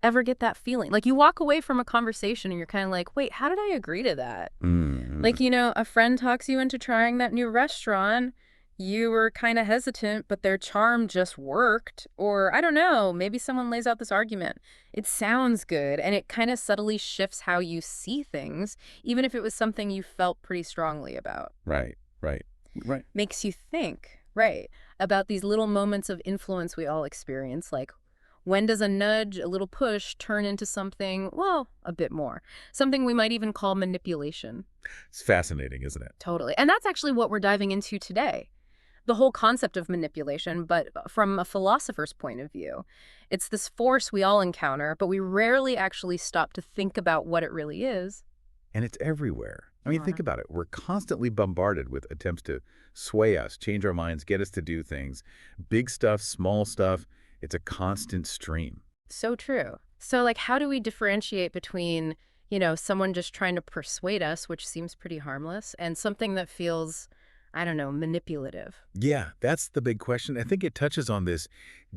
ever get that feeling? Like you walk away from a conversation and you're kind of like, wait, how did I agree to that? Mm. Like, a friend talks you into trying that new restaurant. You were kind of hesitant, but their charm just worked. Or I don't know, maybe someone lays out this argument. It sounds good, and it kind of subtly shifts how you see things, even if it was something you felt pretty strongly about. Right, right, right. Makes you think, right, about these little moments of influence we all experience, like when does a nudge, a little push, turn into something, well, a bit more? Something we might even call manipulation. It's fascinating, isn't it? Totally. And that's actually what we're diving into today. The whole concept of manipulation, but from a philosopher's point of view. It's this force we all encounter, but we rarely actually stop to think about what it really is. And it's everywhere. I mean, think Uh, about it. We're constantly bombarded with attempts to sway us, change our minds, get us to do things. Big stuff, small stuff. It's a constant stream. So true. So, like, how do we differentiate between, someone just trying to persuade us, which seems pretty harmless, and something that feels, I don't know, manipulative? Yeah, that's the big question. I think it touches on this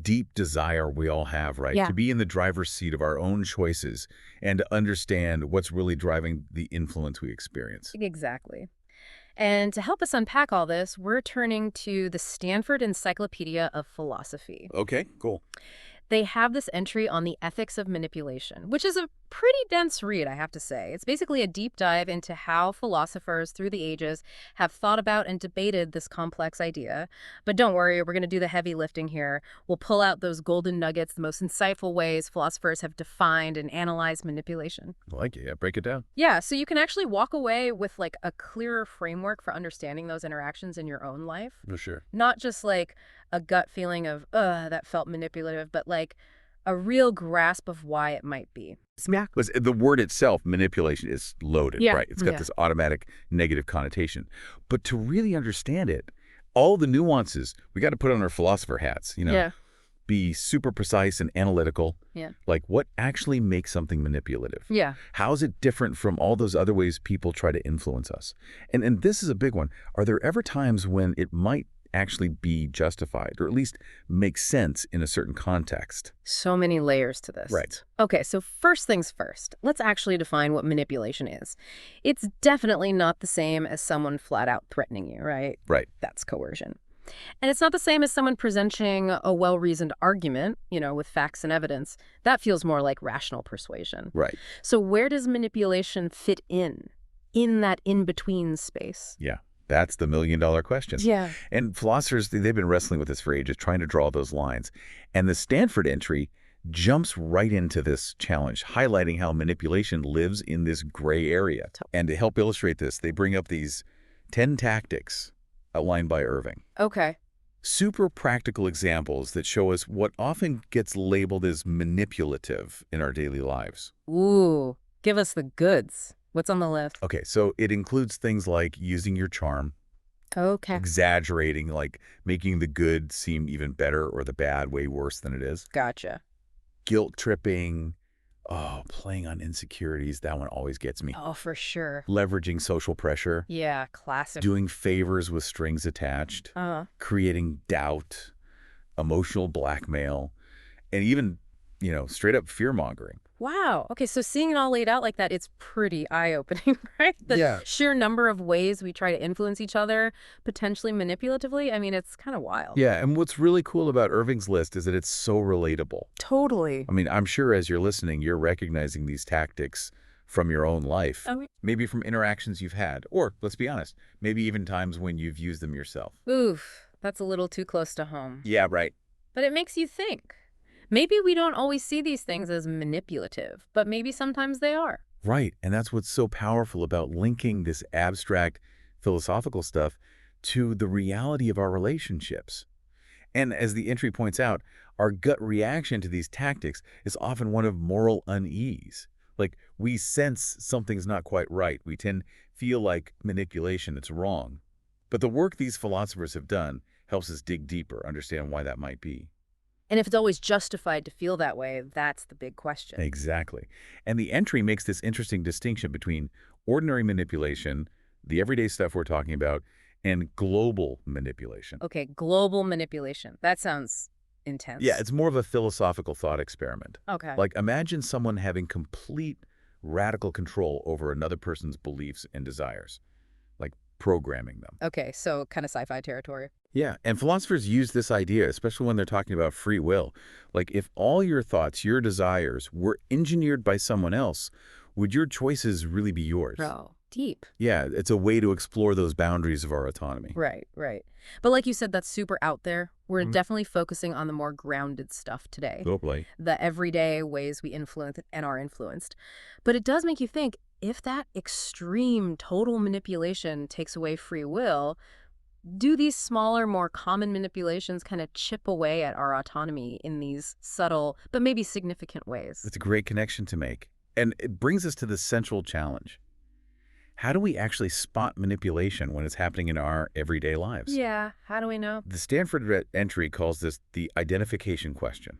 deep desire we all have, right? Yeah. To be in the driver's seat of our own choices and to understand what's really driving the influence we experience. Exactly. And to help us unpack all this, we're turning to the Stanford Encyclopedia of Philosophy. Okay, cool. They have this entry on the ethics of manipulation, which is a pretty dense read, I have to say. It's basically a deep dive into how philosophers through the ages have thought about and debated this complex idea. But don't worry, we're going to do the heavy lifting here. We'll pull out those golden nuggets, the most insightful ways philosophers have defined and analyzed manipulation. I like it. Yeah, break it down. Yeah, so you can actually walk away with like a clearer framework for understanding those interactions in your own life. For sure. Not just like a gut feeling of, that felt manipulative, but like a real grasp of why it might be. Smack. The word itself, manipulation, is loaded, Yeah. right? It's got Yeah. this automatic negative connotation. But to really understand it, all the nuances, we got to put on our philosopher hats, Yeah. be super precise and analytical. Yeah. Like what actually makes something manipulative? Yeah. How is it different from all those other ways people try to influence us? And this is a big one. Are there ever times when it might actually be justified or at least make sense in a certain context? So many layers to this. Right. Okay, so first things first, let's actually define what manipulation is. It's definitely not the same as someone flat out threatening you, right? Right. That's coercion. And it's not the same as someone presenting a well-reasoned argument, with facts and evidence. That feels more like rational persuasion. Right. So where does manipulation fit in that in-between space? Yeah. That's the million-dollar question. Yeah. And philosophers, they've been wrestling with this for ages, trying to draw those lines. And the Stanford entry jumps right into this challenge, highlighting how manipulation lives in this gray area. And to help illustrate this, they bring up these 10 tactics outlined by Irving. Okay. Super practical examples that show us what often gets labeled as manipulative in our daily lives. Ooh, give us the goods. What's on the list? Okay, so it includes things like using your charm, Okay. exaggerating, like making the good seem even better or the bad way worse than it is, Gotcha. guilt tripping, playing on insecurities, that one always gets me, Oh, for sure. leveraging social pressure, Yeah, classic. doing favors with strings attached, Uh, creating doubt, emotional blackmail, and even, straight up fear-mongering. wow. Okay, so seeing it all laid out like that, it's pretty eye-opening, right? The Yeah. sheer number of ways we try to influence each other, potentially manipulatively. I mean, it's kind of wild. Yeah, and what's really cool about Irving's list is that it's so relatable. Totally. I mean, I'm sure as you're listening, you're recognizing these tactics from your own life, I mean, maybe from interactions you've had, or, let's be honest, maybe even times when you've used them yourself. oof, that's a little too close to home. Yeah, right. But it makes you think. Maybe we don't always see these things as manipulative, but maybe sometimes they are. Right, and that's what's so powerful about linking this abstract philosophical stuff to the reality of our relationships. And as the entry points out, our gut reaction to these tactics is often one of moral unease. Like, we sense something's not quite right. We tend to feel like manipulation, it's wrong. But the work these philosophers have done helps us dig deeper, understand why that might be. And if it's always justified to feel that way, that's the big question. Exactly. And the entry makes this interesting distinction between ordinary manipulation, the everyday stuff we're talking about, and global manipulation. Okay, global manipulation. That sounds intense. Yeah, it's more of a philosophical thought experiment. Okay. Like, imagine someone having complete radical control over another person's beliefs and desires, like programming them. Okay, so kind of sci-fi territory. Yeah, and philosophers use this idea, especially when they're talking about free will. Like, if all your thoughts, your desires, were engineered by someone else, would your choices really be yours? Oh, deep. Yeah, it's a way to explore those boundaries of our autonomy. Right, right. But like you said, that's super out there. We're Mhm. definitely focusing on the more grounded stuff today. Totally. The everyday ways we influence and are influenced. But it does make you think, if that extreme total manipulation takes away free will, do these smaller, more common manipulations kind of chip away at our autonomy in these subtle, but maybe significant ways? It's a great connection to make. And it brings us to the central challenge. How do we actually spot manipulation when it's happening in our everyday lives? Yeah, how do we know? The Stanford entry calls this the identification question.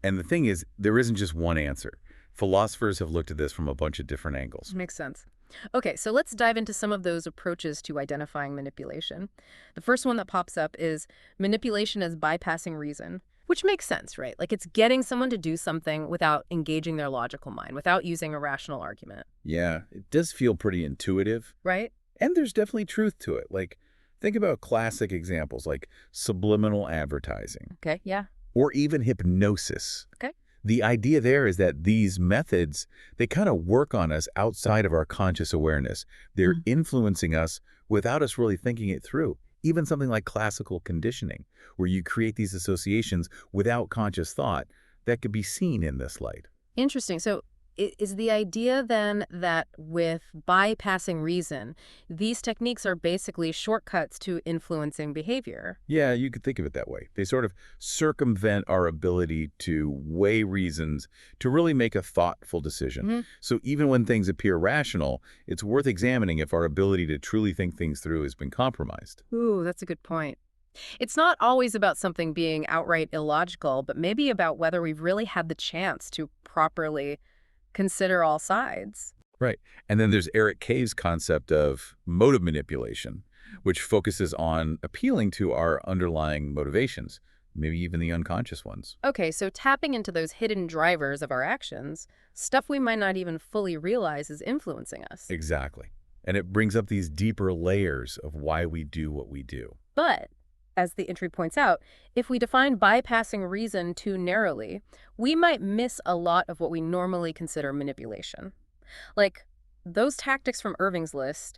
And the thing is, there isn't just one answer. Philosophers have looked at this from a bunch of different angles. Makes sense. Okay, so let's dive into some of those approaches to identifying manipulation. The first one that pops up is manipulation as bypassing reason, which makes sense, right? Like it's getting someone to do something without engaging their logical mind, without using a rational argument, Yeah, it does feel pretty intuitive. right? And there's definitely truth to it. Like, think about classic examples like subliminal advertising Okay, yeah. or even hypnosis. Okay. The idea there is that these methods, they kind of work on us outside of our conscious awareness. They're influencing us without us really thinking it through. Even something like classical conditioning, where you create these associations without conscious thought, that could be seen in this light. Interesting. So is the idea then that with bypassing reason, these techniques are basically shortcuts to influencing behavior? Yeah, you could think of it that way. They sort of circumvent our ability to weigh reasons to really make a thoughtful decision. Mhm. So even when things appear rational, it's worth examining if our ability to truly think things through has been compromised. Ooh, that's a good point. It's not always about something being outright illogical, but maybe about whether we've really had the chance to properly consider all sides. Right. And then there's Eric Kaye's concept of motive manipulation, which focuses on appealing to our underlying motivations, maybe even the unconscious ones. Okay, so tapping into those hidden drivers of our actions, stuff we might not even fully realize is influencing us. Exactly. And it brings up these deeper layers of why we do what we do. But, as the entry points out, if we define bypassing reason too narrowly, we might miss a lot of what we normally consider manipulation. Like, those tactics from Irving's list,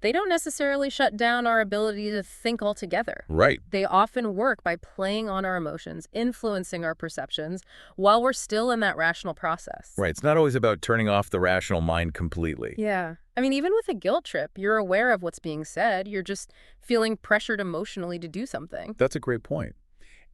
they don't necessarily shut down our ability to think altogether. Right. They often work by playing on our emotions, influencing our perceptions, while we're still in that rational process. Right. It's not always about turning off the rational mind completely. Yeah. I mean, even with a guilt trip, you're aware of what's being said. You're just feeling pressured emotionally to do something. That's a great point.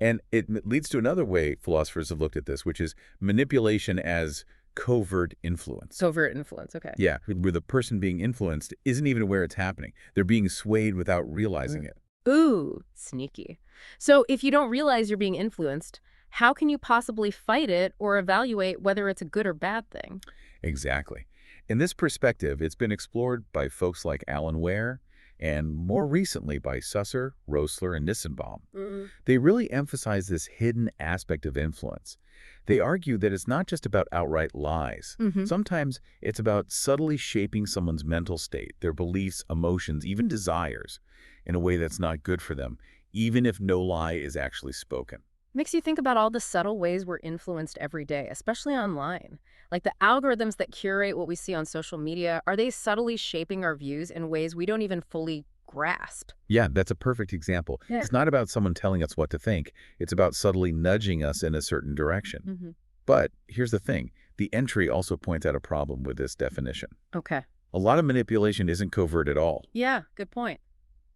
And it leads to another way philosophers have looked at this, which is manipulation as covert influence. Covert influence, okay. Yeah, where the person being influenced isn't even aware it's happening. They're being swayed without realizing it. Ooh, sneaky. So if you don't realize you're being influenced, how can you possibly fight it or evaluate whether it's a good or bad thing? Exactly. In this perspective, it's been explored by folks like Alan Ware and more recently by Susser, Rosler, and Nissenbaum. They really emphasize this hidden aspect of influence. They argue that it's not just about outright lies. Mm-hmm. Sometimes it's about subtly shaping someone's mental state, their beliefs, emotions, even desires, in a way that's not good for them, even if no lie is actually spoken. Makes you think about all the subtle ways we're influenced every day, especially online. Like the algorithms that curate what we see on social media, are they subtly shaping our views in ways we don't even fully grasp? Yeah, that's a perfect example. Yeah. It's not about someone telling us what to think. It's about subtly nudging us in a certain direction. Mm-hmm. But here's the thing. The entry also points out a problem with this definition. Okay. A lot of manipulation isn't covert at all. Yeah, good point.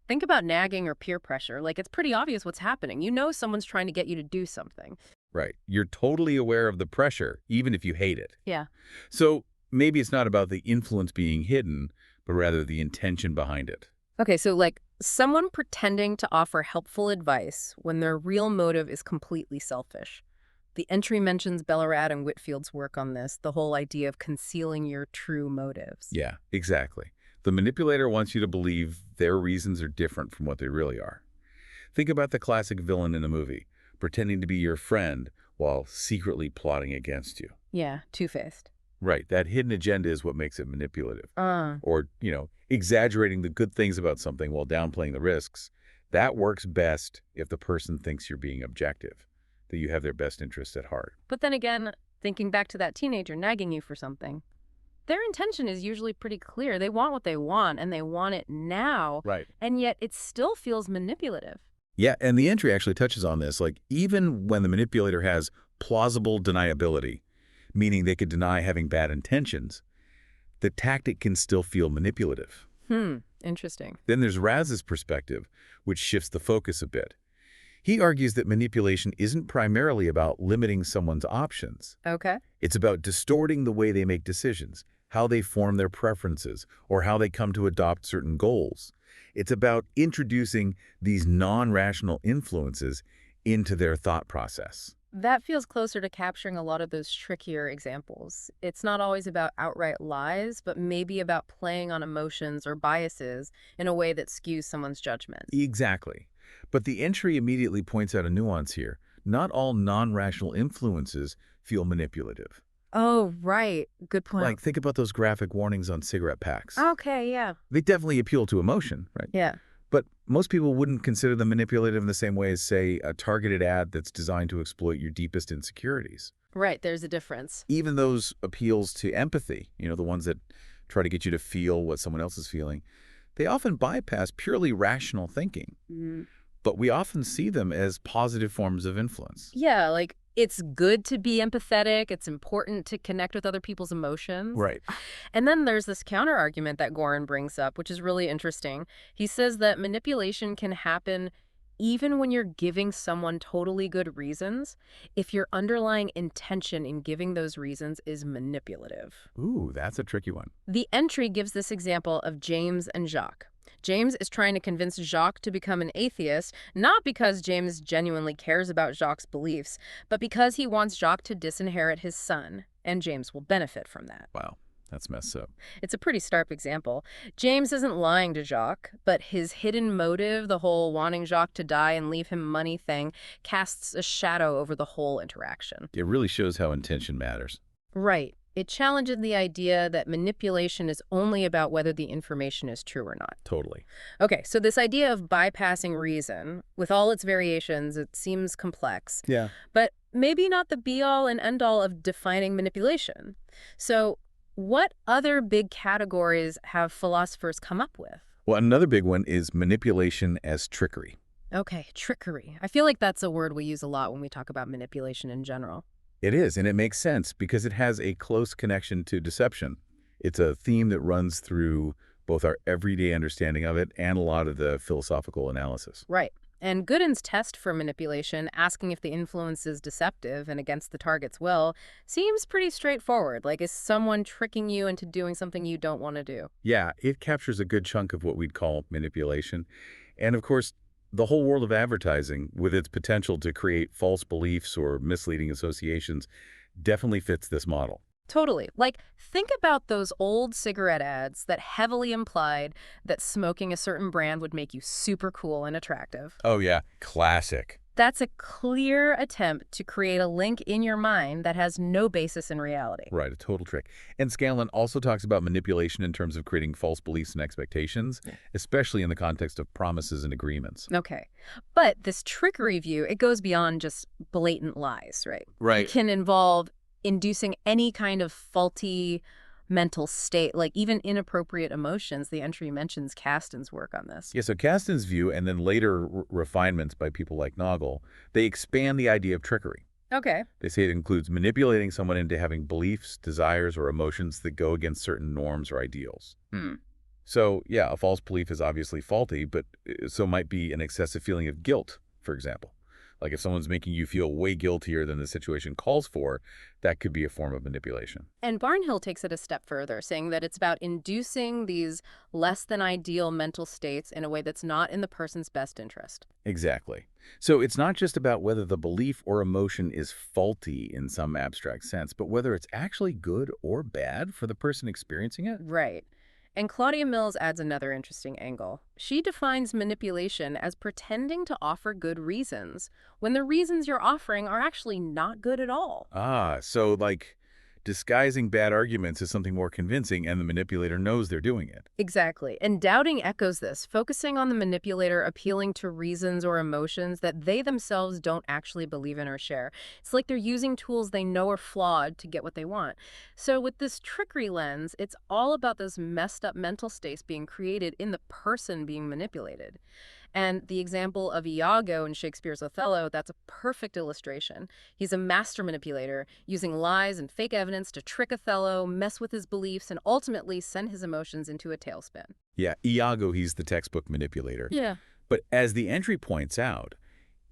Think about nagging or peer pressure. Like, it's pretty obvious what's happening. You know someone's trying to get you to do something. Right. You're totally aware of the pressure, even if you hate it. Yeah. So maybe it's not about the influence being hidden, but rather the intention behind it. Okay, so like someone pretending to offer helpful advice when their real motive is completely selfish. The entry mentions Bellarad and Whitfield's work on this, the whole idea of concealing your true motives. Yeah, exactly. The manipulator wants you to believe their reasons are different from what they really are. Think about the classic villain in a movie. pretending to be your friend while secretly plotting against you. Yeah, two-faced. Right, that hidden agenda is what makes it manipulative. Uh, Or, exaggerating the good things about something while downplaying the risks. That works best if the person thinks you're being objective, that you have their best interest at heart. but then again, thinking back to that teenager nagging you for something, their intention is usually pretty clear. They want what they want, and they want it now, Right. and yet it still feels manipulative. Yeah, and the entry actually touches on this. Like, even when the manipulator has plausible deniability, meaning they could deny having bad intentions, the tactic can still feel manipulative. Interesting. Then there's Raz's perspective, which shifts the focus a bit. He argues that manipulation isn't primarily about limiting someone's options. Okay. It's about distorting the way they make decisions, how they form their preferences, or how they come to adopt certain goals. It's about introducing these non-rational influences into their thought process. That feels closer to capturing a lot of those trickier examples. It's not always about outright lies, but maybe about playing on emotions or biases in a way that skews someone's judgment. Exactly. But the entry immediately points out a nuance here. Not all non-rational influences feel manipulative. Oh, right. Good point. Like, think about those graphic warnings on cigarette packs. Okay, yeah. They definitely appeal to emotion, right? Yeah. But most people wouldn't consider them manipulative in the same way as, say, a targeted ad that's designed to exploit your deepest insecurities. Right, there's a difference. Even those appeals to empathy, the ones that try to get you to feel what someone else is feeling, they often bypass purely rational thinking. But we often see them as positive forms of influence. Yeah, like it's good to be empathetic. It's important to connect with other people's emotions. Right. And then there's this counter argument that Goran brings up, which is really interesting. He says that manipulation can happen even when you're giving someone totally good reasons, if your underlying intention in giving those reasons is manipulative. Ooh, that's a tricky one. The entry gives this example of James and Jacques. James is trying to convince Jacques to become an atheist, not because James genuinely cares about Jacques' beliefs, but because he wants Jacques to disinherit his son, and James will benefit from that. Wow, that's messed up. It's a pretty stark example. James isn't lying to Jacques, but his hidden motive, the whole wanting Jacques to die and leave him money thing, casts a shadow over the whole interaction. It really shows how intention matters. Right. It challenges the idea that manipulation is only about whether the information is true or not. Totally. Okay, so this idea of bypassing reason, with all its variations, it seems complex, Yeah. but maybe not the be-all and end-all of defining manipulation. So what other big categories have philosophers come up with? Well, another big one is manipulation as trickery. Okay, trickery. I feel like that's a word we use a lot when we talk about manipulation in general. It is, and it makes sense because it has a close connection to deception. It's a theme that runs through both our everyday understanding of it and a lot of the philosophical analysis. Right. And Gooden's test for manipulation, asking if the influence is deceptive and against the target's will, seems pretty straightforward. Like, is someone tricking you into doing something you don't want to do? Yeah, it captures a good chunk of what we'd call manipulation. And of course, the whole world of advertising, with its potential to create false beliefs or misleading associations, definitely fits this model. Totally. Like, think about those old cigarette ads that heavily implied that smoking a certain brand would make you super cool and attractive. Oh yeah, classic. That's a clear attempt to create a link in your mind that has no basis in reality. Right, a total trick. And Scanlon also talks about manipulation in terms of creating false beliefs and expectations, especially in the context of promises and agreements. Okay. But this trickery view, it goes beyond just blatant lies, right? Right. It can involve inducing any kind of faulty mental state, like even inappropriate emotions. The entry mentions Kasten's work on this. Yeah, so Kasten's view and then later refinements by people like Nagel, they expand the idea of trickery. Okay. They say it includes manipulating someone into having beliefs, desires, or emotions that go against certain norms or ideals. So, yeah, a false belief is obviously faulty, but so might be an excessive feeling of guilt, for example. Like if someone's making you feel way guiltier than the situation calls for, that could be a form of manipulation. And Barnhill takes it a step further, saying that it's about inducing these less than ideal mental states in a way that's not in the person's best interest. Exactly. So it's not just about whether the belief or emotion is faulty in some abstract sense, but whether it's actually good or bad for the person experiencing it. Right. And Claudia Mills adds another interesting angle. She defines manipulation as pretending to offer good reasons when the reasons you're offering are actually not good at all. Ah, so like disguising bad arguments is something more convincing and the manipulator knows they're doing it. Exactly. And Dowding echoes this, focusing on the manipulator appealing to reasons or emotions that they themselves don't actually believe in or share. It's like they're using tools they know are flawed to get what they want. So with this trickery lens, it's all about those messed up mental states being created in the person being manipulated. And the example of Iago in Shakespeare's Othello, that's a perfect illustration. He's a master manipulator, using lies and fake evidence to trick Othello, mess with his beliefs, and ultimately send his emotions into a tailspin. Yeah, Iago, he's the textbook manipulator. Yeah. But as the entry points out,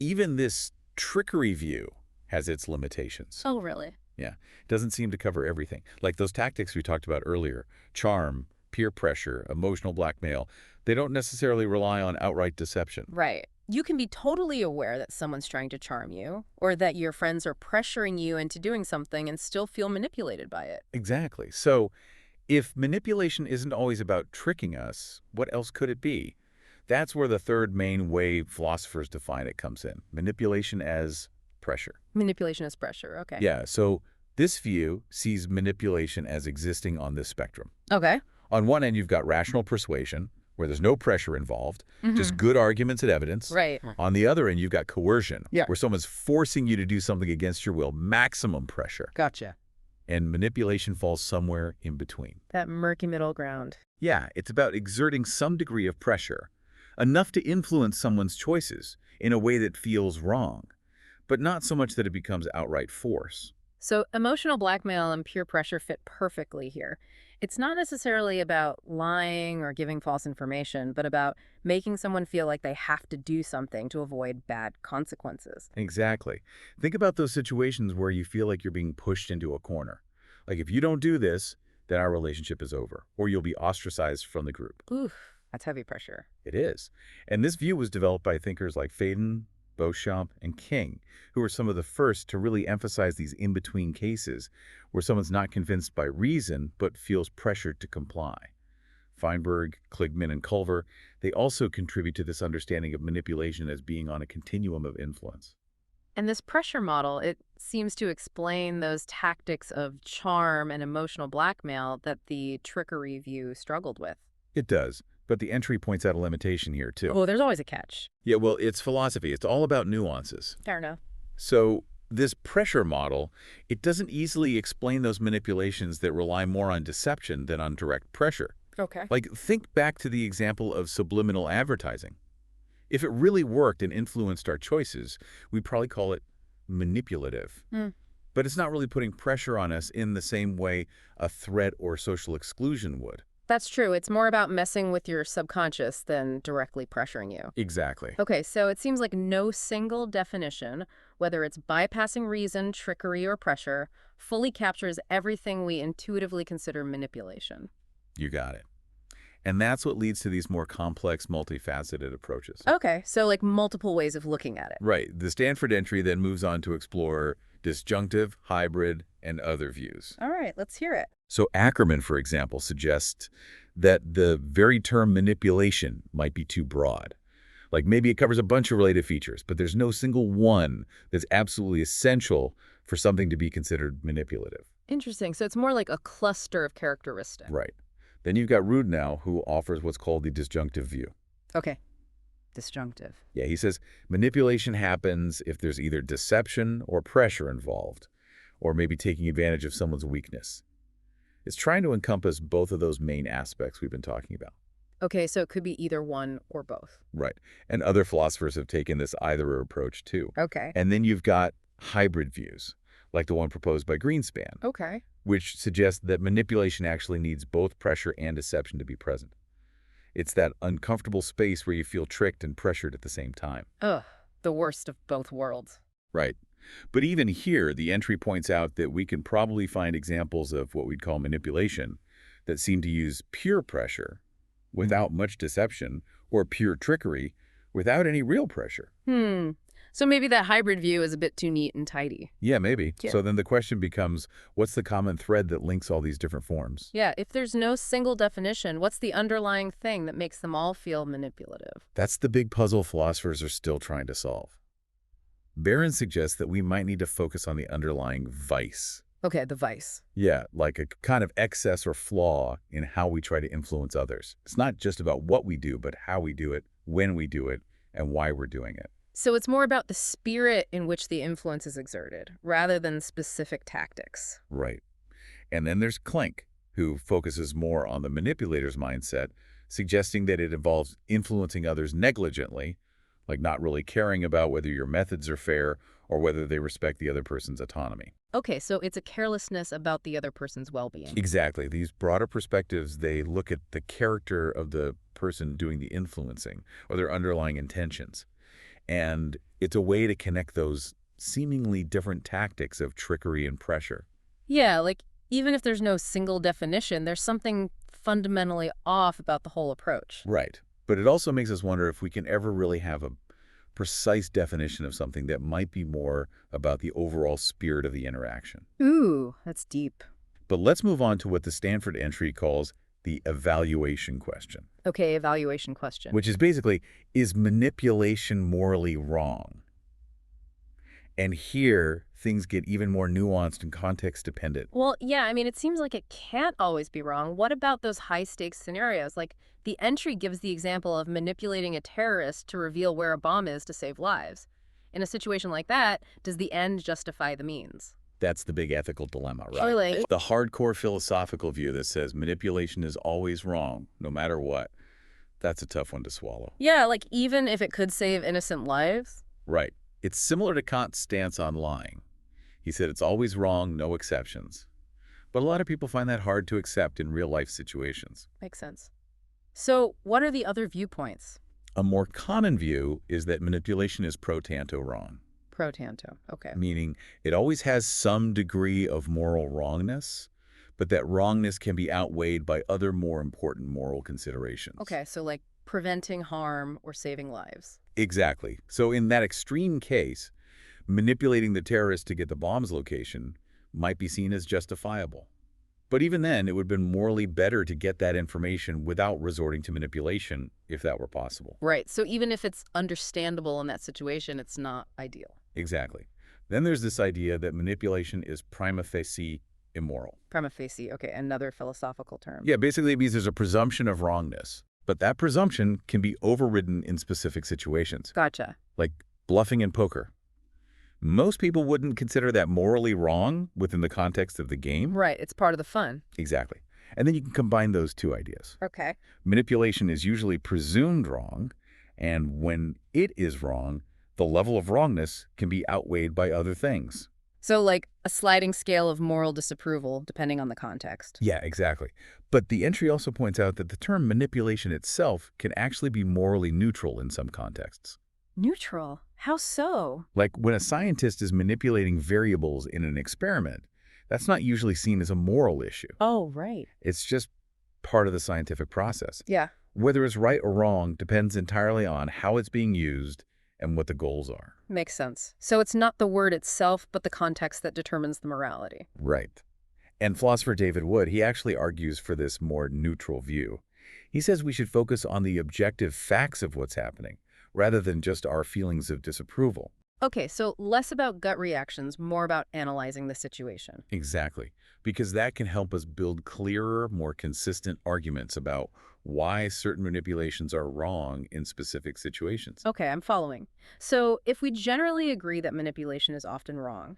even this trickery view has its limitations. Oh, really? Yeah, it doesn't seem to cover everything. Like those tactics we talked about earlier, charm, peer pressure, emotional blackmail, they don't necessarily rely on outright deception. Right. You can be totally aware that someone's trying to charm you, or that your friends are pressuring you into doing something and still feel manipulated by it. Exactly. So if manipulation isn't always about tricking us, what else could it be? That's where the third main way philosophers define it comes in, manipulation as pressure. Manipulation is pressure. Okay. Yeah, so this view sees manipulation as existing on this spectrum. Okay. On one end, you've got rational persuasion, where there's no pressure involved, just Mhm. good arguments and evidence. Right. On the other end, you've got coercion, Yeah. where someone's forcing you to do something against your will, maximum pressure. Gotcha. And manipulation falls somewhere in between. That murky middle ground. Yeah, it's about exerting some degree of pressure, enough to influence someone's choices in a way that feels wrong, but not so much that it becomes outright force. So emotional blackmail and peer pressure fit perfectly here. It's not necessarily about lying or giving false information, but about making someone feel like they have to do something to avoid bad consequences. Exactly. Think about those situations where you feel like you're being pushed into a corner. Like, if you don't do this, then our relationship is over, or you'll be ostracized from the group. Oof, that's heavy pressure. It is. And this view was developed by thinkers like Faden, Beauchamp, and King, who were some of the first to really emphasize these in-between cases where someone's not convinced by reason but feels pressured to comply. Feinberg, Kligman, and Culver, they also contribute to this understanding of manipulation as being on a continuum of influence. And this pressure model, it seems to explain those tactics of charm and emotional blackmail that the trickery view struggled with. It does, but the entry points out a limitation here, too. Oh, there's always a catch. Yeah, well, it's philosophy. It's all about nuances. Fair enough. So this pressure model, it doesn't easily explain those manipulations that rely more on deception than on direct pressure. Okay. Like, think back to the example of subliminal advertising. If it really worked and influenced our choices, we'd probably call it manipulative. But it's not really putting pressure on us in the same way a threat or social exclusion would. That's true. It's more about messing with your subconscious than directly pressuring you. Exactly. Okay, so it seems like no single definition, whether it's bypassing reason, trickery, or pressure, fully captures everything we intuitively consider manipulation. You got it. And that's what leads to these more complex, multifaceted approaches. Okay, so like multiple ways of looking at it. Right. The Stanford entry then moves on to explore disjunctive, hybrid, and other views. All right, let's hear it. So Ackerman, for example, suggests that the very term manipulation might be too broad. Like, maybe it covers a bunch of related features, but there's no single one that's absolutely essential for something to be considered manipulative. Interesting. So it's more like a cluster of characteristics. Right. Then you've got Rudnow, who offers what's called the disjunctive view. Okay. Disjunctive. Yeah, he says manipulation happens if there's either deception or pressure involved, or maybe taking advantage of someone's weakness. It's trying to encompass both of those main aspects we've been talking about. Okay, so it could be either one or both. Right. And other philosophers have taken this either approach too. Okay. And then you've got hybrid views, like the one proposed by Greenspan, Okay. which suggests that manipulation actually needs both pressure and deception to be present. It's that uncomfortable space where you feel tricked and pressured at the same time. Ugh, the worst of both worlds. Right. But even here, the entry points out that we can probably find examples of what we'd call manipulation that seem to use pure pressure without much deception, or pure trickery without any real pressure. So maybe that hybrid view is a bit too neat and tidy. Yeah, maybe. Yeah. So then the question becomes, what's the common thread that links all these different forms? Yeah, if there's no single definition, what's the underlying thing that makes them all feel manipulative? That's the big puzzle philosophers are still trying to solve. Barron suggests that we might need to focus on the underlying vice. Okay, the vice. Yeah, like a kind of excess or flaw in how we try to influence others. It's not just about what we do, but how we do it, when we do it, and why we're doing it. So it's more about the spirit in which the influence is exerted, rather than specific tactics. Right. And then there's Klink, who focuses more on the manipulator's mindset, suggesting that it involves influencing others negligently, like not really caring about whether your methods are fair or whether they respect the other person's autonomy. Okay, so it's a carelessness about the other person's well-being. Exactly. These broader perspectives, they look at the character of the person doing the influencing or their underlying intentions. And it's a way to connect those seemingly different tactics of trickery and pressure. Yeah, like even if there's no single definition, there's something fundamentally off about the whole approach. Right. But it also makes us wonder if we can ever really have a precise definition of something that might be more about the overall spirit of the interaction. Ooh, that's deep. But let's move on to what the Stanford entry calls the evaluation question, Okay, evaluation question. which is basically, is manipulation morally wrong? And here, things get even more nuanced and context dependent. Well, yeah, I mean, it seems like it can't always be wrong. What about those high-stakes scenarios? Like, the entry gives the example of manipulating a terrorist to reveal where a bomb is to save lives. In a situation like that, does the end justify the means? That's the big ethical dilemma, right? Really? The hardcore philosophical view that says manipulation is always wrong, no matter what. That's a tough one to swallow. Yeah, like even if it could save innocent lives? Right. It's similar to Kant's stance on lying. He said it's always wrong, no exceptions. But a lot of people find that hard to accept in real-life situations. Makes sense. So, what are the other viewpoints? A more common view is that manipulation is pro tanto wrong, Pro tanto. Okay. meaning it always has some degree of moral wrongness, but that wrongness can be outweighed by other more important moral considerations. Okay, so like preventing harm or saving lives. Exactly. So in that extreme case, manipulating the terrorist to get the bomb's location might be seen as justifiable. But even then, it would have been morally better to get that information without resorting to manipulation, if that were possible. Right. So even if it's understandable in that situation, it's not ideal. Exactly. Then there's this idea that manipulation is prima facie immoral. Prima facie. Okay, another philosophical term. Yeah, basically it means there's a presumption of wrongness. But that presumption can be overridden in specific situations, Gotcha. like bluffing in poker. Most people wouldn't consider that morally wrong within the context of the game. Right. It's part of the fun. Exactly. And then you can combine those two ideas. Okay. Manipulation is usually presumed wrong, and when it is wrong, the level of wrongness can be outweighed by other things. So like a sliding scale of moral disapproval, depending on the context. Yeah, exactly. But the entry also points out that the term manipulation itself can actually be morally neutral in some contexts. Neutral? How so? Like when a scientist is manipulating variables in an experiment, that's not usually seen as a moral issue. Oh, right. It's just part of the scientific process. Yeah. Whether it's right or wrong depends entirely on how it's being used and what the goals are. Makes sense. So it's not the word itself, but the context that determines the morality. Right. And philosopher David Wood, he actually argues for this more neutral view. He says we should focus on the objective facts of what's happening, rather than just our feelings of disapproval. Okay, so less about gut reactions, more about analyzing the situation. Exactly. Because that can help us build clearer, more consistent arguments about why certain manipulations are wrong in specific situations. Okay, I'm following. So if we generally agree that manipulation is often wrong,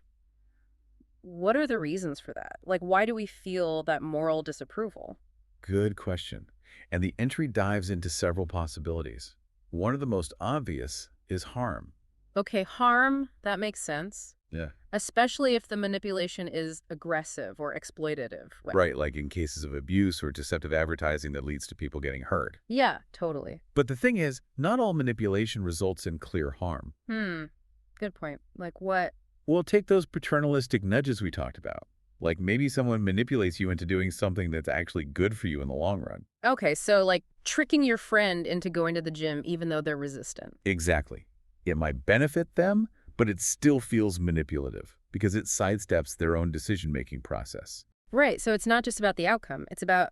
what are the reasons for that? Like, why do we feel that moral disapproval? Good question. And the entry dives into several possibilities. One of the most obvious is harm. Okay, harm, that makes sense. Yeah. Especially if the manipulation is aggressive or exploitative. Right, like in cases of abuse or deceptive advertising that leads to people getting hurt. Yeah, totally. But the thing is, not all manipulation results in clear harm. Good point. Like what? Well, take those paternalistic nudges we talked about. Like maybe someone manipulates you into doing something that's actually good for you in the long run. Okay, so like tricking your friend into going to the gym even though they're resistant. Exactly. It might benefit them, but it still feels manipulative because it sidesteps their own decision-making process. Right, so it's not just about the outcome, it's about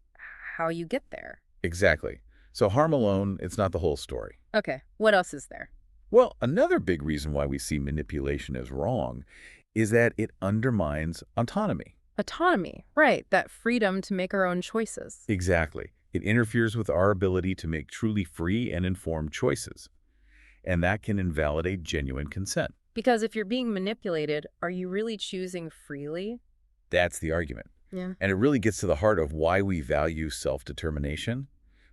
how you get there. Exactly. So harm alone, it's not the whole story. Okay, what else is there? Well, another big reason why we see manipulation as wrong is that it undermines autonomy. Autonomy, right, that freedom to make our own choices. Exactly. It interferes with our ability to make truly free and informed choices. And that can invalidate genuine consent. Because if you're being manipulated, are you really choosing freely? That's the argument. Yeah. And it really gets to the heart of why we value self-determination.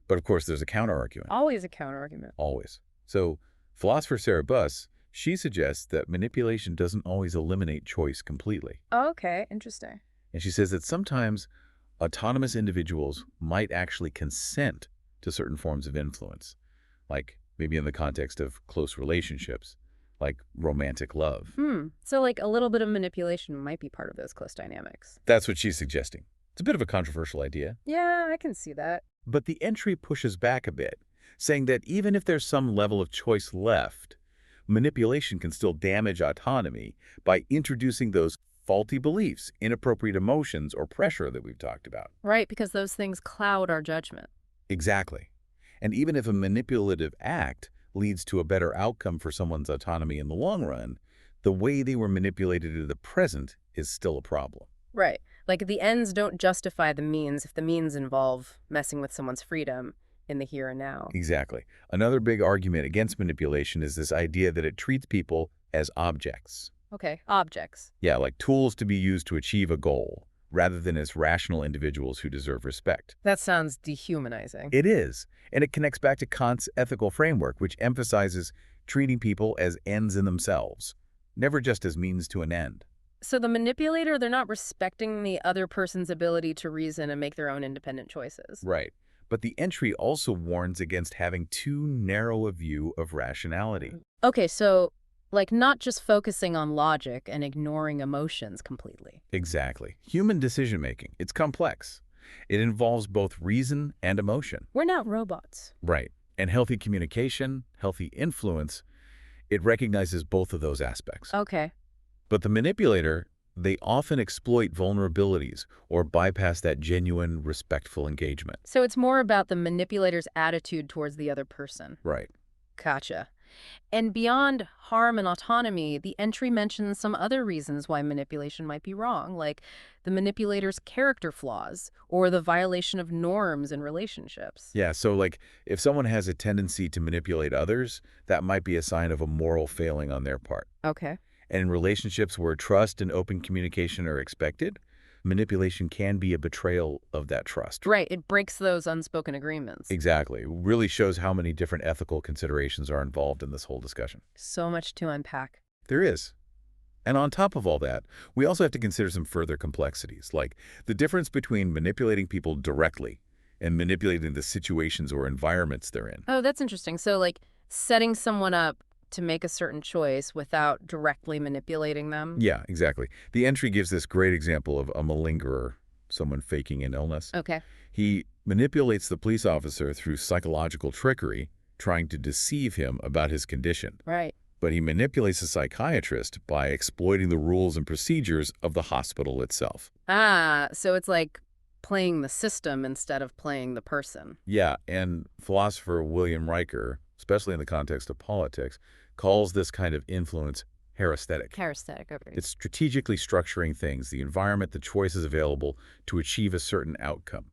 But of course, there's a counter-argument. Always a counterargument. Always. So philosopher Sarah Buss, she suggests that manipulation doesn't always eliminate choice completely. Oh, okay, interesting. And she says that sometimes autonomous individuals might actually consent to certain forms of influence, like maybe in the context of close relationships, like romantic love. So like a little bit of manipulation might be part of those close dynamics. That's what she's suggesting. It's a bit of a controversial idea. Yeah, I can see that. But the entry pushes back a bit, saying that even if there's some level of choice left, manipulation can still damage autonomy by introducing those faulty beliefs, inappropriate emotions, or pressure that we've talked about. Right, because those things cloud our judgment. Exactly. And even if a manipulative act leads to a better outcome for someone's autonomy in the long run, the way they were manipulated in the present is still a problem. Right. Like the ends don't justify the means if the means involve messing with someone's freedom in the here and now. Exactly. Another big argument against manipulation is this idea that it treats people as objects. Okay, objects. Yeah, like tools to be used to achieve a goal, rather than as rational individuals who deserve respect. That sounds dehumanizing. It is, and it connects back to Kant's ethical framework, which emphasizes treating people as ends in themselves, never just as means to an end. So the manipulator, they're not respecting the other person's ability to reason and make their own independent choices. Right. But the entry also warns against having too narrow a view of rationality. Okay, so like not just focusing on logic and ignoring emotions completely. Exactly. Human decision-making, it's complex. It involves both reason and emotion. We're not robots. Right. And healthy communication, healthy influence, it recognizes both of those aspects. Okay. But the manipulator, they often exploit vulnerabilities or bypass that genuine, respectful engagement. So it's more about the manipulator's attitude towards the other person. Right. Gotcha. And beyond harm and autonomy, the entry mentions some other reasons why manipulation might be wrong, like the manipulator's character flaws or the violation of norms in relationships. Yeah, so like if someone has a tendency to manipulate others, that might be a sign of a moral failing on their part. Okay. And in relationships where trust and open communication are expected, manipulation can be a betrayal of that trust. Right. It breaks those unspoken agreements. Exactly. It really shows how many different ethical considerations are involved in this whole discussion. So much to unpack. There is. And on top of all that, we also have to consider some further complexities, like the difference between manipulating people directly and manipulating the situations or environments they're in. Oh, that's interesting. So like setting someone up to make a certain choice without directly manipulating them. Yeah, exactly. The entry gives this great example of a malingerer, someone faking an illness. Okay. He manipulates the police officer through psychological trickery, trying to deceive him about his condition. Right. But he manipulates a psychiatrist by exploiting the rules and procedures of the hospital itself. So it's like playing the system instead of playing the person. Yeah, and philosopher William Riker, especially in the context of politics, calls this kind of influence heuristic. Charismatic. Okay. It's strategically structuring things, the environment, the choices available to achieve a certain outcome.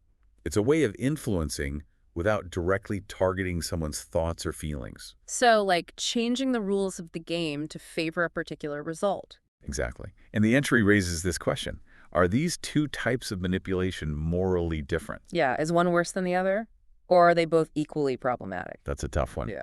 It's a way of influencing without directly targeting someone's thoughts or feelings. So like changing the rules of the game to favor a particular result. Exactly. And the entry raises this question. Are these two types of manipulation morally different? Yeah. Is one worse than the other? Or are they both equally problematic? That's a tough one. Yeah.